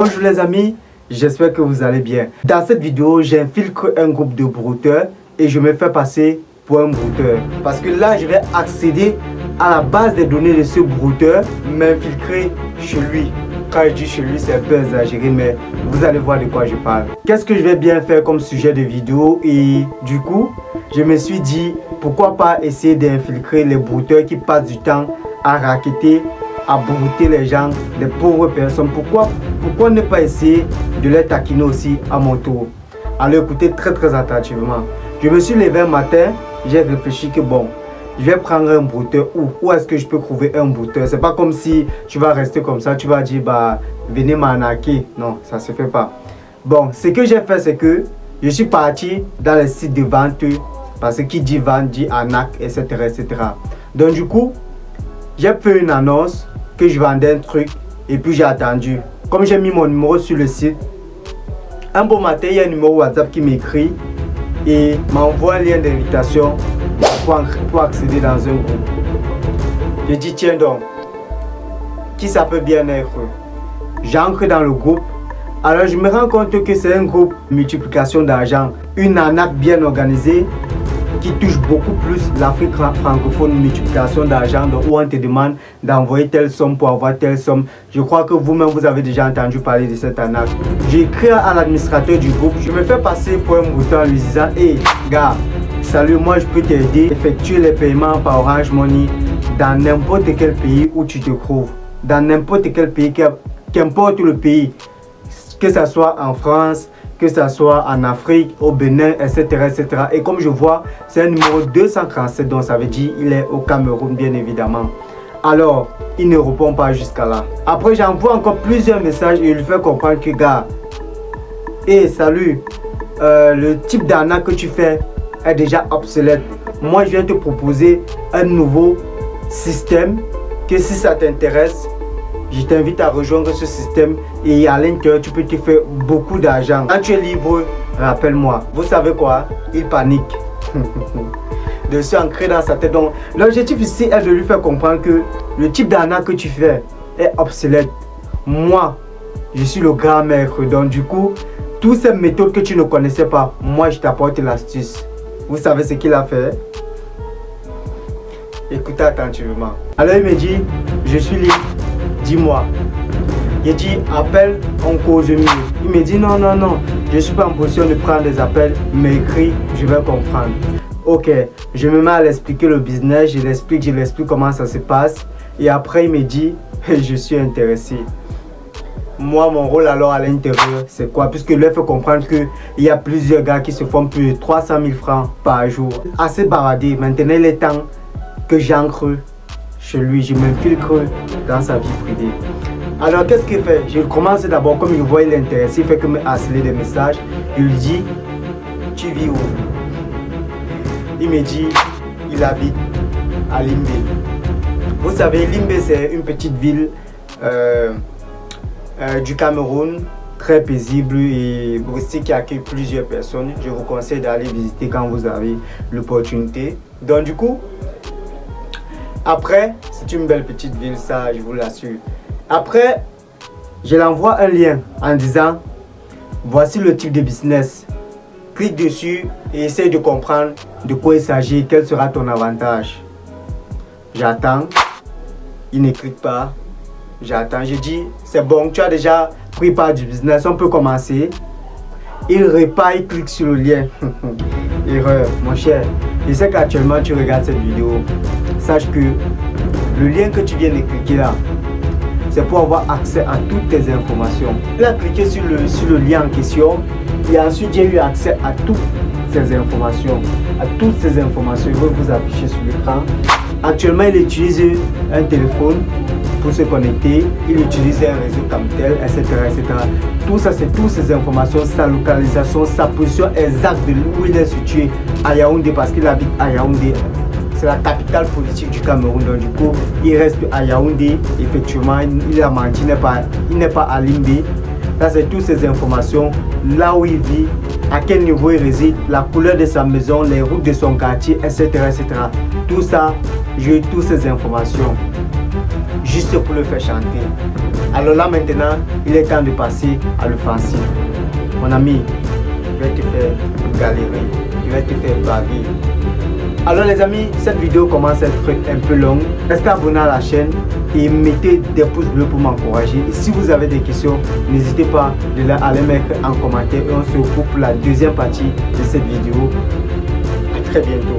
Bonjour les amis, j'espère que vous allez bien. Dans cette vidéo, j'infiltre un groupe de brouteurs et je me fais passer pour un brouteur. Parce que là, je vais accéder à la base des données de ce brouteur, m'infiltrer chez lui. Quand je dis chez lui, c'est un peu exagéré, mais vous allez voir de quoi je parle. Qu'est-ce que je vais bien faire comme sujet de vidéo? Et du coup, je me suis dit, pourquoi pas essayer d'infiltrer les brouteurs qui passent du temps à racketter, à brouter les gens, les pauvres personnes. Pourquoi ne pas essayer de les taquiner aussi à mon tour? Alors écoutez très attentivement. Je me suis levé un matin, j'ai réfléchi que bon, je vais prendre un brouteur. Où est-ce que je peux trouver un brouteur? C'est pas comme si tu vas rester comme ça, tu vas dire bah venez m'arnaquer. Non, ça se fait pas. Bon, ce que j'ai fait, c'est que je suis parti dans les sites de vente, parce que qui dit vente dit arnaque, etc. Donc du coup, j'ai fait une annonce que je vendais un truc et puis j'ai attendu. Comme j'ai mis mon numéro sur le site, un beau matin, il y a un numéro WhatsApp qui m'écrit et m'envoie un lien d'invitation pour accéder dans un groupe. Je dis tiens donc, qui ça peut bien être? J'entre dans le groupe. Alors je me rends compte que c'est un groupe de multiplication d'argent, une arnaque bien organisée qui touche beaucoup plus l'Afrique francophone, multiplication d'argent, où on te demande d'envoyer telle somme pour avoir telle somme. Je crois que vous-même vous avez déjà entendu parler de cette arnaque. J'ai écrit à l'administrateur du groupe, je me fais passer pour un brouteur en lui disant hey gars, salut, moi je peux t'aider à effectuer les paiements par Orange Money dans n'importe quel pays où tu te trouves, dans n'importe quel pays, qu'importe le pays, que ce soit en France, que ce soit en Afrique, au Bénin, etc. Et comme je vois, c'est un numéro 237, donc ça veut dire qu'il est au Cameroun, bien évidemment. Alors, il ne répond pas jusqu'à là. Après, j'envoie encore plusieurs messages et il lui fait comprendre que, gars, hey, salut, le type d'arnaque que tu fais est déjà obsolète. Moi, je viens te proposer un nouveau système que si ça t'intéresse, je t'invite à rejoindre ce système et à l'intérieur, tu peux te faire beaucoup d'argent. Quand tu es libre, rappelle-moi. Vous savez quoi? Il panique. De se ancrer dans sa tête. Donc, l'objectif ici est de lui faire comprendre que le type d'arnaque que tu fais est obsolète. Moi, je suis le grand maître. Donc, du coup, toutes ces méthodes que tu ne connaissais pas, moi, je t'apporte l'astuce. Vous savez ce qu'il a fait? Écoutez attentivement. Alors, il me dit, je suis libre. Dis-moi. J'ai dit appelle, on cause mieux. Il me dit non, je ne suis pas en position de prendre des appels, mais écrit, je vais comprendre. Ok, je me mets à l'expliquer le business, je l'explique comment ça se passe. Et après, il me dit, je suis intéressé. Moi, mon rôle alors à l'intérieur, c'est quoi? Puisque lui fait comprendre qu'il y a plusieurs gars qui se font plus de 300 000 francs par jour. Assez baradé, maintenant il est temps que j'ancre chez lui, je m'infiltre dans sa vie privée. Alors qu'est-ce qu'il fait? Je commence d'abord, comme il voit il est intéressé, il fait que me harceler des messages. Il lui dit, tu vis où? Il me dit, il habite à Limbe. Vous savez, Limbe c'est une petite ville du Cameroun, très paisible et aussi qui accueille plusieurs personnes. Je vous conseille d'aller visiter quand vous avez l'opportunité. Donc du coup, après, c'est une belle petite ville, ça je vous l'assure. Après, je l'envoie un lien en disant, voici le type de business. Clique dessus et essaye de comprendre de quoi il s'agit, quel sera ton avantage. J'attends, il ne clique pas. J'attends, je dis, c'est bon, tu as déjà pris part du business, on peut commencer. Il repart, il clique sur le lien. Erreur, mon cher. Je sais qu'actuellement tu regardes cette vidéo. Sache que le lien que tu viens de cliquer là, c'est pour avoir accès à toutes tes informations. Il a cliqué sur le lien en question et ensuite j'ai eu accès à toutes ces informations. Il va vous afficher sur l'écran. Actuellement, il utilise un téléphone pour se connecter, il utilise un réseau comme tel, etc. Tout ça, c'est toutes ces informations, sa localisation, sa position exacte de où il est situé à Yaoundé, parce qu'il habite à Yaoundé. C'est la capitale politique du Cameroun, donc du coup, il reste à Yaoundé. Effectivement, il a menti, il n'est pas à Limbe. Ça, c'est toutes ces informations, là où il vit, à quel niveau il réside, la couleur de sa maison, les routes de son quartier, etc. Tout ça, j'ai eu toutes ces informations juste pour le faire chanter. Alors là maintenant, il est temps de passer à l'offensive. Mon ami, je vais te faire galérer, je vais te faire baver. Alors les amis, cette vidéo commence à être un peu longue. Restez abonné à la chaîne et mettez des pouces bleus pour m'encourager. Et si vous avez des questions, n'hésitez pas à les mettre en commentaire et on se retrouve pour la deuxième partie de cette vidéo. À très bientôt.